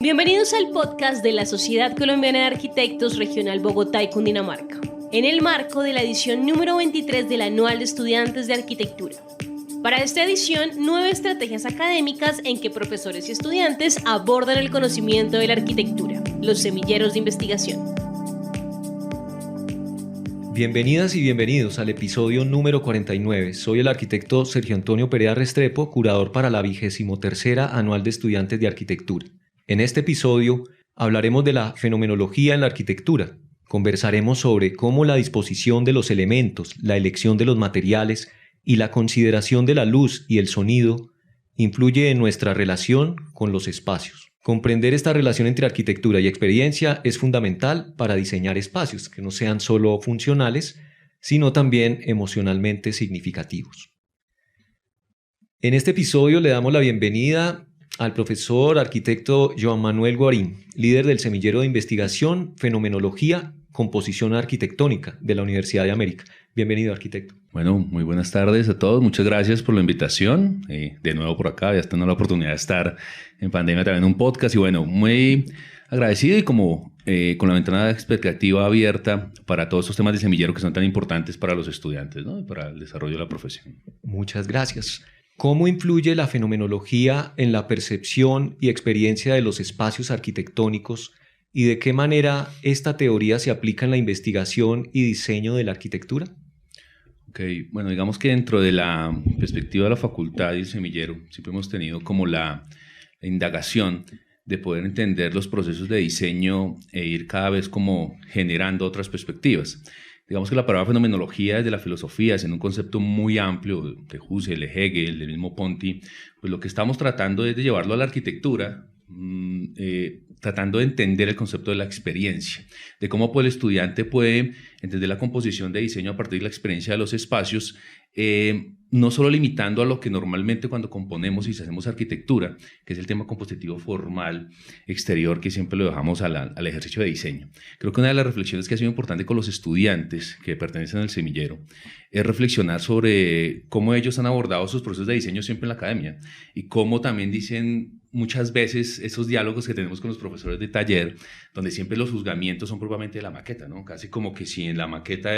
Bienvenidos al podcast de la Sociedad Colombiana de Arquitectos Regional Bogotá y Cundinamarca, en el marco de la edición número 23 del Anual de Estudiantes de Arquitectura. Para esta edición, 9 estrategias académicas en que profesores y estudiantes abordan el conocimiento de la arquitectura, los semilleros de investigación. Bienvenidas y bienvenidos al episodio número 49. Soy el arquitecto Sergio Antonio Perea Restrepo, curador para la 23ª Anual de Estudiantes de Arquitectura. En este episodio hablaremos de la fenomenología en la arquitectura. Conversaremos sobre cómo la disposición de los elementos, la elección de los materiales y la consideración de la luz y el sonido influye en nuestra relación con los espacios. Comprender esta relación entre arquitectura y experiencia es fundamental para diseñar espacios que no sean solo funcionales, sino también emocionalmente significativos. En este episodio le damos la bienvenida al profesor arquitecto Joan Manuel Guarín, líder del semillero de investigación Fenomenología, Composición Arquitectónica de la Universidad de América. Bienvenido, arquitecto. Bueno, muy buenas tardes a todos. Muchas gracias por la invitación. De nuevo por acá, ya teniendo la oportunidad de estar en pandemia también en un podcast. Y bueno, muy agradecido y como con la ventana de expectativa abierta para todos estos temas de semillero que son tan importantes para los estudiantes, ¿no? Y para el desarrollo de la profesión. Muchas gracias. ¿Cómo influye la fenomenología en la percepción y experiencia de los espacios arquitectónicos y de qué manera esta teoría se aplica en la investigación y diseño de la arquitectura? Ok, bueno, digamos que dentro de la perspectiva de la facultad y el semillero siempre hemos tenido como la indagación de poder entender los procesos de diseño e ir cada vez como generando otras perspectivas. Digamos que la palabra fenomenología desde la filosofía es en un concepto muy amplio de Husserl, de Hegel, del mismo Ponti, pues lo que estamos tratando es de llevarlo a la arquitectura, tratando de entender el concepto de la experiencia, de cómo pues, el estudiante puede entender la composición de diseño a partir de la experiencia de los espacios, no solo limitando a lo que normalmente cuando componemos y hacemos arquitectura, que es el tema compositivo formal exterior que siempre lo dejamos al ejercicio de diseño. Creo que una de las reflexiones que ha sido importante con los estudiantes que pertenecen al semillero es reflexionar sobre cómo ellos han abordado sus procesos de diseño siempre en la academia y cómo también dicen muchas veces esos diálogos que tenemos con los profesores de taller, donde siempre los juzgamientos son propiamente de la maqueta, ¿no? Casi como que si en la maqueta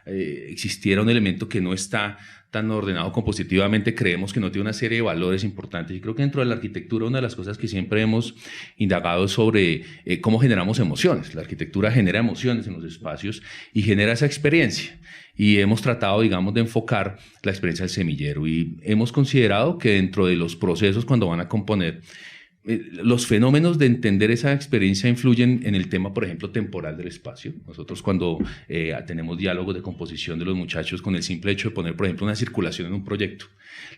existiera un elemento que no está tan ordenado compositivamente, creemos que no tiene una serie de valores importantes. Y creo que dentro de la arquitectura una de las cosas que siempre hemos indagado es sobre cómo generamos emociones. La arquitectura genera emociones en los espacios y genera esa experiencia. Y hemos tratado, digamos, de enfocar la experiencia del semillero y hemos considerado que dentro de los procesos cuando van a componer, los fenómenos de entender esa experiencia influyen en el tema, por ejemplo, temporal del espacio. Nosotros cuando tenemos diálogos de composición de los muchachos con el simple hecho de poner, por ejemplo, una circulación en un proyecto,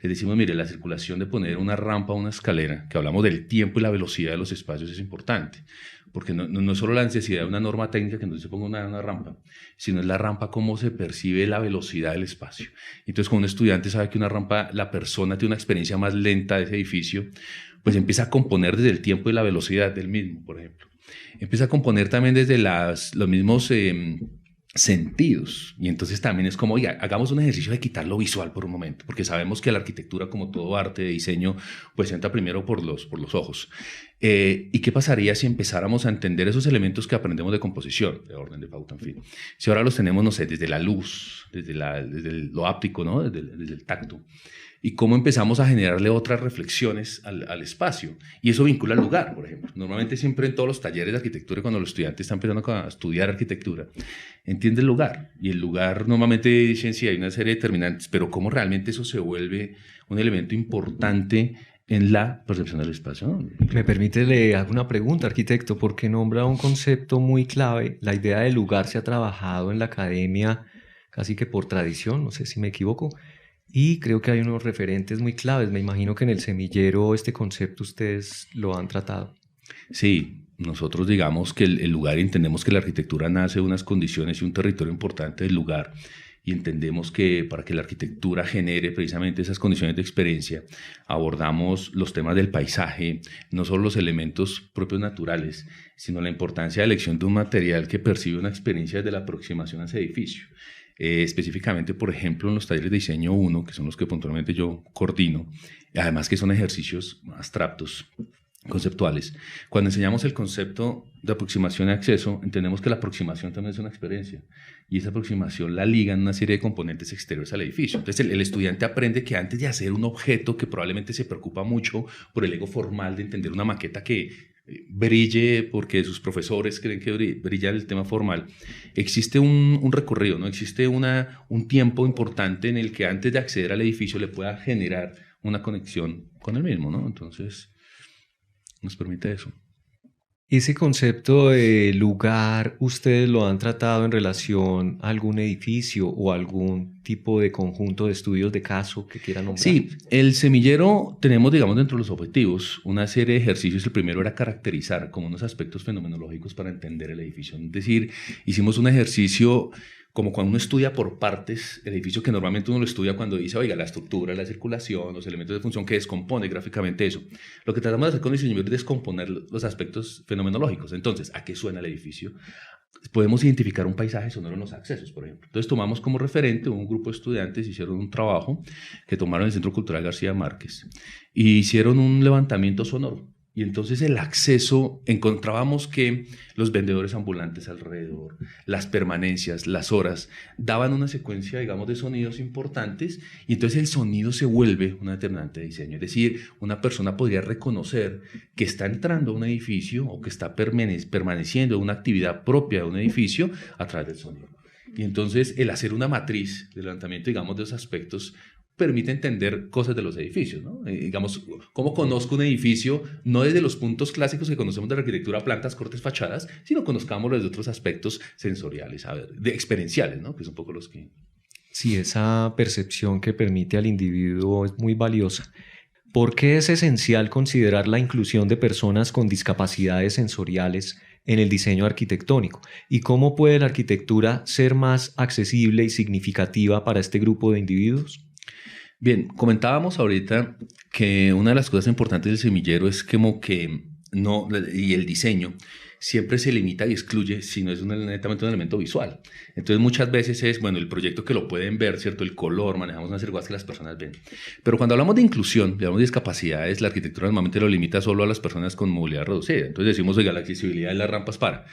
les decimos, mire, la circulación de poner una rampa o una escalera, que hablamos del tiempo y la velocidad de los espacios es importante, porque no es solo la necesidad de una norma técnica que no se ponga una rampa, sino es la rampa cómo se percibe la velocidad del espacio. Entonces, cuando un estudiante sabe que una rampa, la persona tiene una experiencia más lenta de ese edificio, pues empieza a componer desde el tiempo y la velocidad del mismo, por ejemplo. Empieza a componer también desde los mismos sentidos. Y entonces también es como, oiga, hagamos un ejercicio de quitar lo visual por un momento, porque sabemos que la arquitectura, como todo arte de diseño, pues entra primero por los ojos. ¿Y qué pasaría si empezáramos a entender esos elementos que aprendemos de composición, de orden, de pauta, en fin? Si ahora los tenemos, no sé, desde la luz, desde lo áptico, ¿no? Desde el tacto. Y cómo empezamos a generarle otras reflexiones al espacio. Y eso vincula al lugar, por ejemplo. Normalmente siempre en todos los talleres de arquitectura, cuando los estudiantes están empezando a estudiar arquitectura, entiende el lugar. Y el lugar normalmente dicen, sí, hay una serie de determinantes, pero cómo realmente eso se vuelve un elemento importante en la percepción del espacio, ¿no? Me permite le hago una pregunta, arquitecto, porque nombra un concepto muy clave. La idea del lugar se ha trabajado en la academia casi que por tradición, no sé si me equivoco, y creo que hay unos referentes muy claves. Me imagino que en el semillero este concepto ustedes lo han tratado. Sí, nosotros digamos que el lugar, entendemos que la arquitectura nace de unas condiciones y un territorio importante del lugar, y entendemos que para que la arquitectura genere precisamente esas condiciones de experiencia, abordamos los temas del paisaje, no solo los elementos propios naturales, sino la importancia de la elección de un material que percibe una experiencia desde la aproximación a ese edificio. Específicamente, por ejemplo, en los talleres de diseño 1, que son los que puntualmente yo coordino, además que son ejercicios abstractos, conceptuales. Cuando enseñamos el concepto de aproximación y acceso, entendemos que la aproximación también es una experiencia y esa aproximación la ligan una serie de componentes exteriores al edificio. Entonces el estudiante aprende que antes de hacer un objeto que probablemente se preocupa mucho por el ego formal de entender una maqueta que brille porque sus profesores creen que brilla el tema formal, existe un recorrido, ¿no? Existe un tiempo importante en el que antes de acceder al edificio le pueda generar una conexión con el mismo, ¿no? Entonces nos permite eso. Ese concepto de lugar, ¿ustedes lo han tratado en relación a algún edificio o algún tipo de conjunto de estudios de caso que quieran nombrar? Sí, el semillero tenemos, digamos, dentro de los objetivos una serie de ejercicios. El primero era caracterizar como unos aspectos fenomenológicos para entender el edificio. Es decir, hicimos un ejercicio como cuando uno estudia por partes el edificio, que normalmente uno lo estudia cuando dice, oiga, la estructura, la circulación, los elementos de función, que descompone gráficamente eso. Lo que tratamos de hacer con el diseño es descomponer los aspectos fenomenológicos. Entonces, ¿a qué suena el edificio? Podemos identificar un paisaje sonoro en los accesos, por ejemplo. Entonces tomamos como referente un grupo de estudiantes, hicieron un trabajo que tomaron el Centro Cultural García Márquez y hicieron un levantamiento sonoro. Y entonces el acceso, encontrábamos que los vendedores ambulantes alrededor, las permanencias, las horas, daban una secuencia, digamos, de sonidos importantes y entonces el sonido se vuelve una determinante de diseño. Es decir, una persona podría reconocer que está entrando a un edificio o que está permaneciendo en una actividad propia de un edificio a través del sonido. Y entonces el hacer una matriz de levantamiento, digamos, de esos aspectos permite entender cosas de los edificios, ¿no? Digamos, ¿cómo conozco un edificio? No desde los puntos clásicos que conocemos de la arquitectura, plantas, cortes, fachadas, sino conozcámoslo desde otros aspectos sensoriales, experienciales, ¿no? Que es un poco los que... Sí, esa percepción que permite al individuo es muy valiosa. ¿Por qué es esencial considerar la inclusión de personas con discapacidades sensoriales en el diseño arquitectónico? ¿Y cómo puede la arquitectura ser más accesible y significativa para este grupo de individuos? Bien, comentábamos ahorita que una de las cosas importantes del semillero es como que no, y el diseño siempre se limita y excluye si no es netamente un elemento visual. Entonces muchas veces es, bueno, el proyecto que lo pueden ver, ¿cierto? El color, manejamos unas cosas que las personas ven. Pero cuando hablamos de inclusión, hablamos de discapacidades, la arquitectura normalmente lo limita solo a las personas con movilidad reducida. Entonces decimos, oiga, la accesibilidad de las rampas para...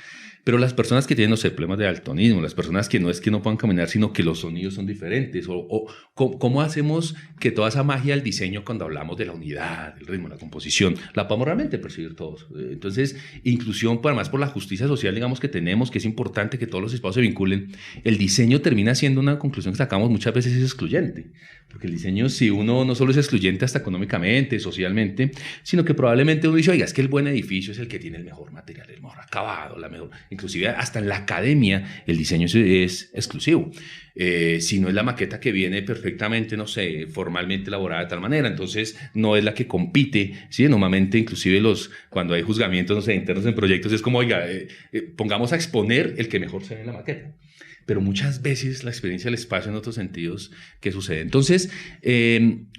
Pero las personas que tienen, no sé, problemas de daltonismo, las personas que no es que no puedan caminar, sino que los sonidos son diferentes, o ¿cómo hacemos que toda esa magia del diseño, cuando hablamos de la unidad, el ritmo, la composición, la podamos realmente percibir todos? Entonces, inclusión, además por la justicia social, digamos, que tenemos, que es importante que todos los espacios se vinculen, el diseño termina siendo una conclusión que sacamos muchas veces es excluyente, porque el diseño, si uno no solo es excluyente hasta económicamente, socialmente, sino que probablemente uno dice, oiga, es que el buen edificio es el que tiene el mejor material, el mejor acabado, la mejor... Inclusive hasta en la academia el diseño es exclusivo. Si no es la maqueta que viene perfectamente, no sé, formalmente elaborada de tal manera, entonces no es la que compite, ¿sí? Normalmente inclusive cuando hay juzgamientos, no sé, internos en proyectos, es como, oiga, pongamos a exponer el que mejor se ve en la maqueta. Pero muchas veces la experiencia del espacio en otros sentidos, ¿qué sucede? Entonces,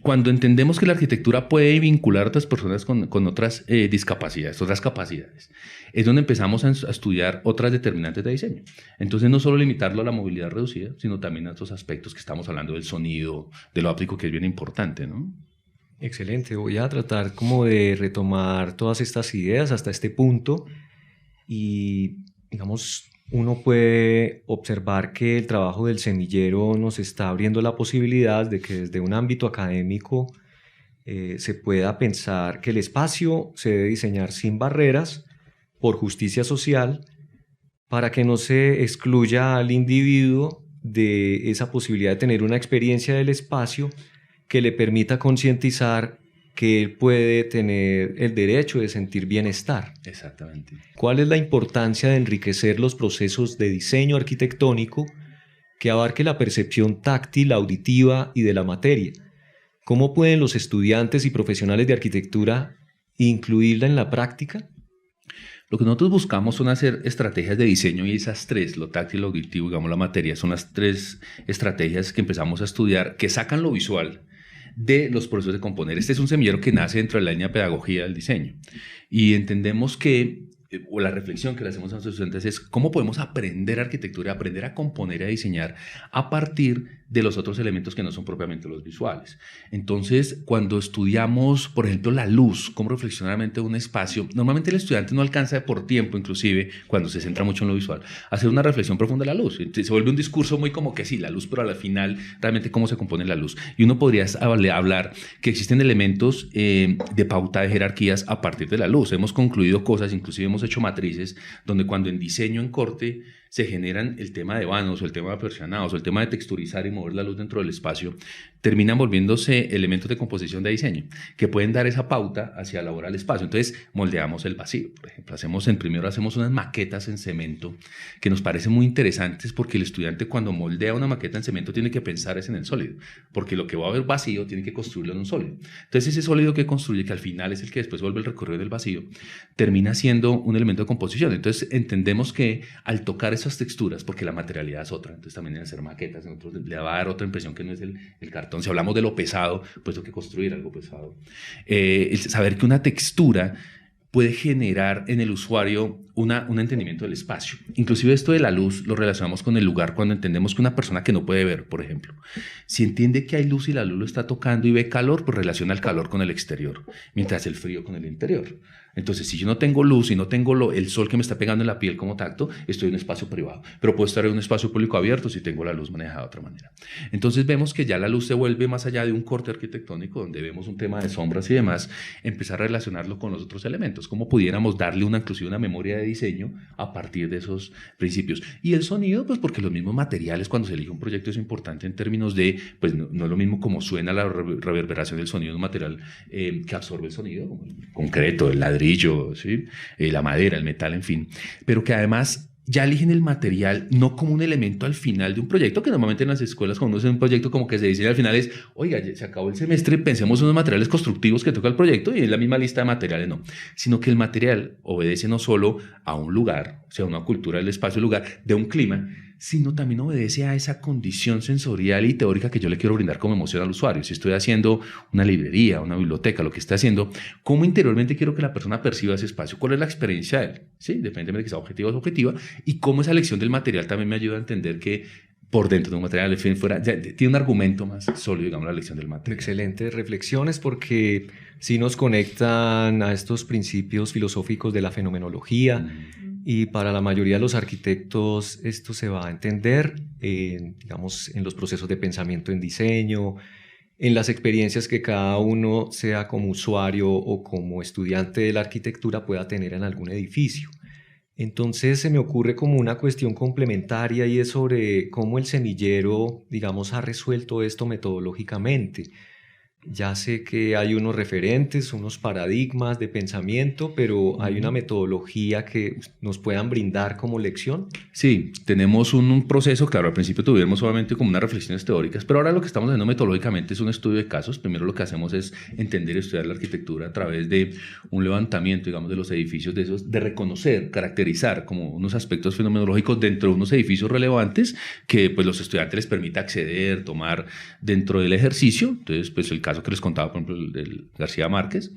cuando entendemos que la arquitectura puede vincular a otras personas con otras discapacidades, otras capacidades, es donde empezamos a estudiar otras determinantes de diseño. Entonces, no solo limitarlo a la movilidad reducida, sino también a otros aspectos que estamos hablando del sonido, de lo óptico, que es bien importante, ¿no? Excelente, voy a tratar como de retomar todas estas ideas hasta este punto y, digamos, uno puede observar que el trabajo del semillero nos está abriendo la posibilidad de que desde un ámbito académico se pueda pensar que el espacio se debe diseñar sin barreras por justicia social para que no se excluya al individuo de esa posibilidad de tener una experiencia del espacio que le permita concientizar que él puede tener el derecho de sentir bienestar. Exactamente. ¿Cuál es la importancia de enriquecer los procesos de diseño arquitectónico que abarque la percepción táctil, auditiva y de la materia? ¿Cómo pueden los estudiantes y profesionales de arquitectura incluirla en la práctica? Lo que nosotros buscamos son hacer estrategias de diseño y esas tres, lo táctil, lo auditivo, digamos la materia, son las tres estrategias que empezamos a estudiar que sacan lo visual de los procesos de componer. Este es un semillero que nace dentro de la línea de pedagogía del diseño y entendemos que o la reflexión que le hacemos a nuestros estudiantes es cómo podemos aprender arquitectura, aprender a componer y a diseñar a partir de los otros elementos que no son propiamente los visuales. Entonces, cuando estudiamos, por ejemplo, la luz, cómo reflexionar mente de un espacio, normalmente el estudiante no alcanza por tiempo, inclusive cuando se centra mucho en lo visual, a hacer una reflexión profunda de la luz. Entonces, se vuelve un discurso muy como que sí, la luz, pero al final realmente cómo se compone la luz. Y uno podría hablar que existen elementos de pauta de jerarquías a partir de la luz. Hemos concluido cosas, inclusive hemos hecho matrices donde cuando en diseño en corte se generan el tema de vanos o el tema de persianados o el tema de texturizar y mover la luz dentro del espacio, terminan volviéndose elementos de composición de diseño que pueden dar esa pauta hacia elaborar el espacio. Entonces moldeamos el vacío, por ejemplo, primero hacemos unas maquetas en cemento que nos parecen muy interesantes porque el estudiante cuando moldea una maqueta en cemento tiene que pensar es en el sólido, porque lo que va a haber vacío tiene que construirlo en un sólido. Entonces ese sólido que construye, que al final es el que después vuelve el recorrido del vacío, termina siendo un elemento de composición. Entonces entendemos que al tocar esas texturas, porque la materialidad es otra, entonces también en hacer maquetas le va a dar otra impresión que no es el cartón. Si hablamos de lo pesado, pues tengo que construir algo pesado. El saber que una textura puede generar en el usuario un entendimiento del espacio. Inclusive esto de la luz lo relacionamos con el lugar cuando entendemos que una persona que no puede ver, por ejemplo, si entiende que hay luz y la luz lo está tocando y ve calor, pues relaciona el calor con el exterior, mientras el frío con el interior. Entonces, si yo no tengo luz y no tengo el sol que me está pegando en la piel como tacto, estoy en un espacio privado. Pero puedo estar en un espacio público abierto si tengo la luz manejada de otra manera. Entonces, vemos que ya la luz se vuelve más allá de un corte arquitectónico, donde vemos un tema de sombras y demás, empezar a relacionarlo con los otros elementos. Cómo pudiéramos darle inclusive una memoria de diseño a partir de esos principios. Y el sonido, pues porque los mismos materiales, cuando se elige un proyecto, es importante en términos de, pues no es lo mismo como suena la reverberación del sonido de un material que absorbe el sonido, como el concreto, el ladrillo, ¿sí? La madera, el metal, en fin, pero que además ya eligen el material no como un elemento al final de un proyecto, que normalmente en las escuelas cuando uno hace un proyecto como que se dice al final es, oiga, se acabó el semestre, pensemos en los materiales constructivos que toca el proyecto y en la misma lista de materiales, no, sino que el material obedece no solo a un lugar, o sea, una cultura del espacio, lugar, de un clima, sino también obedece a esa condición sensorial y teórica que yo le quiero brindar como emoción al usuario. Si estoy haciendo una librería, una biblioteca, lo que esté haciendo, ¿cómo interiormente quiero que la persona perciba ese espacio? ¿Cuál es la experiencia de él? ¿Sí? Depende de que sea objetiva o subjetiva. Y cómo esa elección del material también me ayuda a entender que por dentro de un material, fuera, ya tiene un argumento más sólido, digamos, la elección del material. Excelentes reflexiones porque sí nos conectan a estos principios filosóficos de la fenomenología. Y para la mayoría de los arquitectos esto se va a entender, digamos, en los procesos de pensamiento en diseño, en las experiencias que cada uno, sea como usuario o como estudiante de la arquitectura, pueda tener en algún edificio. Entonces se me ocurre como una cuestión complementaria y es sobre cómo el semillero, digamos, ha resuelto esto metodológicamente. Ya sé que hay unos referentes, unos paradigmas de pensamiento, pero ¿hay una metodología que nos puedan brindar como lección? Sí, tenemos un proceso, claro, al principio tuvimos solamente como unas reflexiones teóricas, pero ahora lo que estamos haciendo metodológicamente es un estudio de casos. Primero lo que hacemos es entender y estudiar la arquitectura a través de un levantamiento, digamos, de los edificios de esos, de reconocer, caracterizar como unos aspectos fenomenológicos dentro de unos edificios relevantes que pues los estudiantes les permita acceder, tomar dentro del ejercicio. Entonces, pues el caso que les contaba, por ejemplo, el del García Márquez,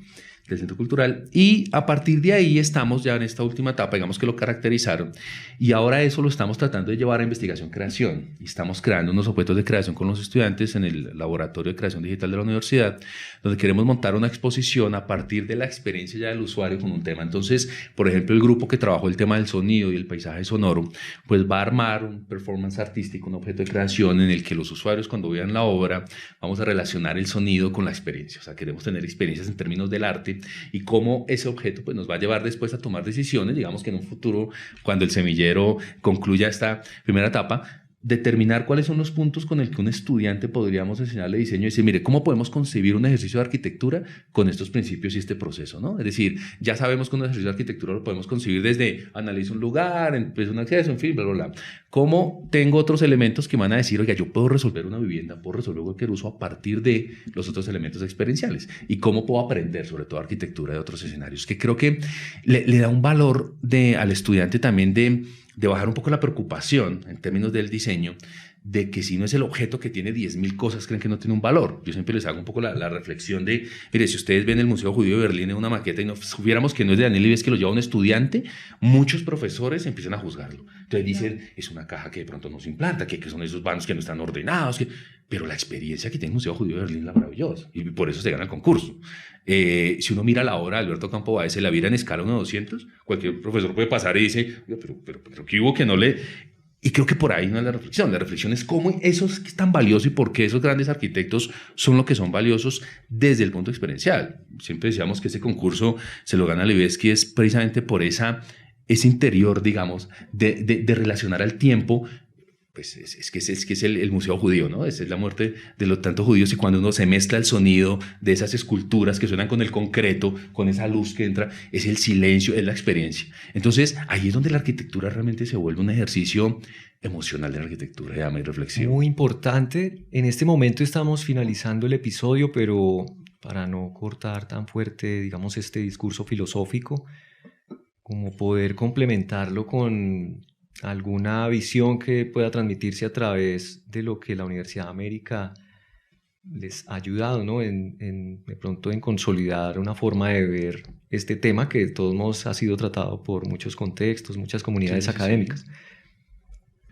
del Centro Cultural, y a partir de ahí estamos ya en esta última etapa, digamos que lo caracterizaron, y ahora eso lo estamos tratando de llevar a investigación-creación, y estamos creando unos objetos de creación con los estudiantes en el Laboratorio de Creación Digital de la Universidad, donde queremos montar una exposición a partir de la experiencia ya del usuario con un tema. Entonces, por ejemplo, el grupo que trabajó el tema del sonido y el paisaje sonoro, pues va a armar un performance artístico, un objeto de creación en el que los usuarios, cuando vean la obra, vamos a relacionar el sonido con la experiencia. O sea, queremos tener experiencias en términos del arte y cómo ese objeto pues, nos va a llevar después a tomar decisiones, digamos que en un futuro, cuando el semillero concluya esta primera etapa, determinar cuáles son los puntos con el que un estudiante podríamos enseñarle diseño y decir, mire, ¿cómo podemos concebir un ejercicio de arquitectura con estos principios y este proceso, ¿no? Es decir, ya sabemos que un ejercicio de arquitectura lo podemos concebir desde analizo un lugar, empiezo un acceso, en fin, bla, bla, bla. ¿Cómo tengo otros elementos que van a decir, oiga, yo puedo resolver una vivienda, puedo resolver cualquier uso a partir de los otros elementos experienciales? ¿Y cómo puedo aprender, sobre todo, arquitectura de otros escenarios? Que creo que le da un valor al estudiante también de bajar un poco la preocupación en términos del diseño, de que si no es el objeto que tiene 10.000 cosas, creen que no tiene un valor. Yo siempre les hago un poco la reflexión de, mire, si ustedes ven el Museo Judío de Berlín en una maqueta y no supiéramos que no es de Daniel Vives, que lo lleva un estudiante, muchos profesores empiezan a juzgarlo. Entonces dicen, es una caja que de pronto no se implanta, que son esos vanos que no están ordenados, pero la experiencia que tiene el Museo Judío de Berlín es la maravillosa y por eso se gana el concurso. Si uno mira la obra de Alberto Campo Báez, la viera en escala 1:200, cualquier profesor puede pasar y dice, pero ¿qué hubo que no le...? Y creo que por ahí no es la reflexión. La reflexión es cómo eso es tan valioso y por qué esos grandes arquitectos son lo que son valiosos desde el punto experiencial. Siempre decíamos que ese concurso se lo gana Libeskind es precisamente por ese interior, digamos, de relacionar al tiempo. Pues es que es el Museo Judío, ¿no? Es la muerte de los tantos judíos y cuando uno se mezcla el sonido de esas esculturas que suenan con el concreto, con esa luz que entra, es el silencio, es la experiencia. Entonces, ahí es donde la arquitectura realmente se vuelve un ejercicio emocional de la arquitectura, llama y reflexión. Muy importante. En este momento estamos finalizando el episodio, pero para no cortar tan fuerte, digamos, este discurso filosófico, como poder complementarlo con alguna visión que pueda transmitirse a través de lo que la Universidad de América les ha ayudado, ¿no? De pronto en consolidar una forma de ver este tema que de todos modos ha sido tratado por muchos contextos, muchas comunidades académicas. Sí.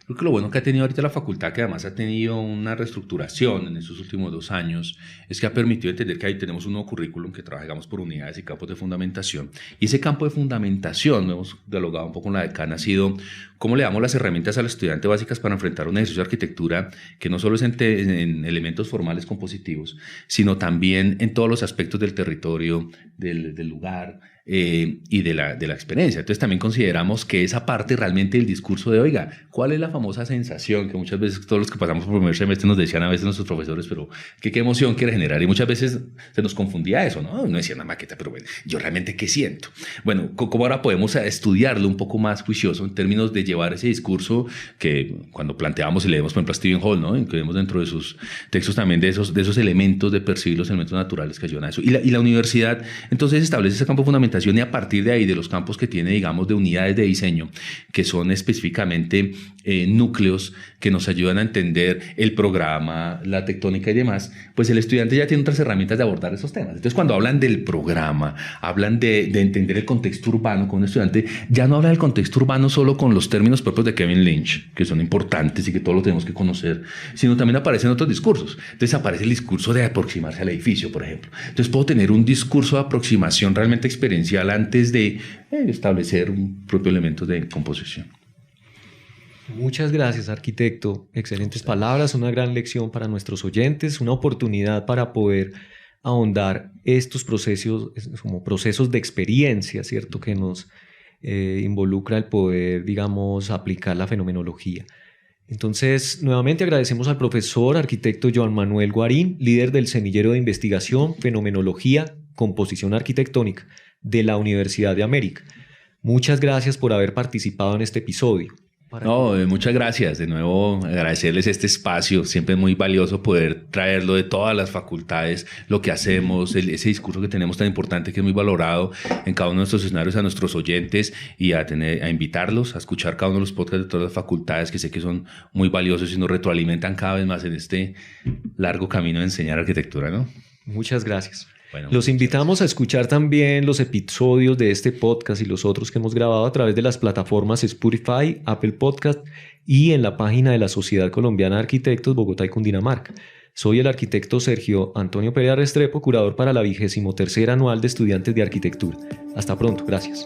Creo que lo bueno que ha tenido ahorita la facultad, que además ha tenido una reestructuración en estos últimos 2 años, es que ha permitido entender que ahí tenemos un nuevo currículum que trabajamos por unidades y campos de fundamentación. Y ese campo de fundamentación, hemos dialogado un poco con la decana, ha sido cómo le damos las herramientas al estudiante básicas para enfrentar un ejercicio de arquitectura que no solo es en elementos formales compositivos, sino también en todos los aspectos del territorio, del lugar, y de la experiencia. Entonces también consideramos que esa parte realmente del discurso de, oiga, ¿cuál es la famosa sensación? Que muchas veces todos los que pasamos por primer semestre nos decían a veces nuestros profesores, pero qué emoción quiere generar, y muchas veces se nos confundía eso, ¿no? No decía una maqueta, pero bueno, yo realmente qué siento. Bueno, ¿cómo ahora podemos estudiarlo un poco más juicioso en términos de llevar ese discurso que cuando planteamos y leemos, por ejemplo, a Stephen Hall, ¿no? Incluimos dentro de sus textos también de esos elementos de percibir los elementos naturales que ayudan a eso. Y la universidad entonces establece ese campo fundamental y a partir de ahí, de los campos que tiene, digamos, de unidades de diseño, que son específicamente núcleos que nos ayudan a entender el programa, la tectónica y demás, pues el estudiante ya tiene otras herramientas de abordar esos temas. Entonces, cuando hablan del programa, hablan de entender el contexto urbano con un estudiante, ya no habla del contexto urbano solo con los términos propios de Kevin Lynch, que son importantes y que todos los tenemos que conocer, sino también aparecen otros discursos. Entonces, aparece el discurso de aproximarse al edificio, por ejemplo. Entonces, puedo tener un discurso de aproximación realmente experiencial antes de establecer un propio elemento de composición. Muchas gracias, arquitecto. Excelentes palabras, una gran lección para nuestros oyentes, una oportunidad para poder ahondar estos procesos como procesos de experiencia, ¿cierto? Que nos involucra el poder, digamos, aplicar la fenomenología. Entonces, nuevamente agradecemos al profesor arquitecto Joan Manuel Guarín, líder del Semillero de Investigación, Fenomenología, Composición Arquitectónica de la Universidad de América. Muchas gracias por haber participado en este episodio. Muchas gracias. De nuevo, agradecerles este espacio. Siempre es muy valioso poder traerlo de todas las facultades, lo que hacemos, ese discurso que tenemos tan importante que es muy valorado en cada uno de nuestros escenarios, a nuestros oyentes y a invitarlos a escuchar cada uno de los podcasts de todas las facultades que sé que son muy valiosos y nos retroalimentan cada vez más en este largo camino de enseñar arquitectura, ¿no? Muchas gracias. Bueno, los invitamos a escuchar también los episodios de este podcast y los otros que hemos grabado a través de las plataformas Spotify, Apple Podcast y en la página de la Sociedad Colombiana de Arquitectos Bogotá y Cundinamarca. Soy el arquitecto Sergio Antonio Perea Restrepo, curador para la 23ª Anual de Estudiantes de Arquitectura. Hasta pronto, gracias.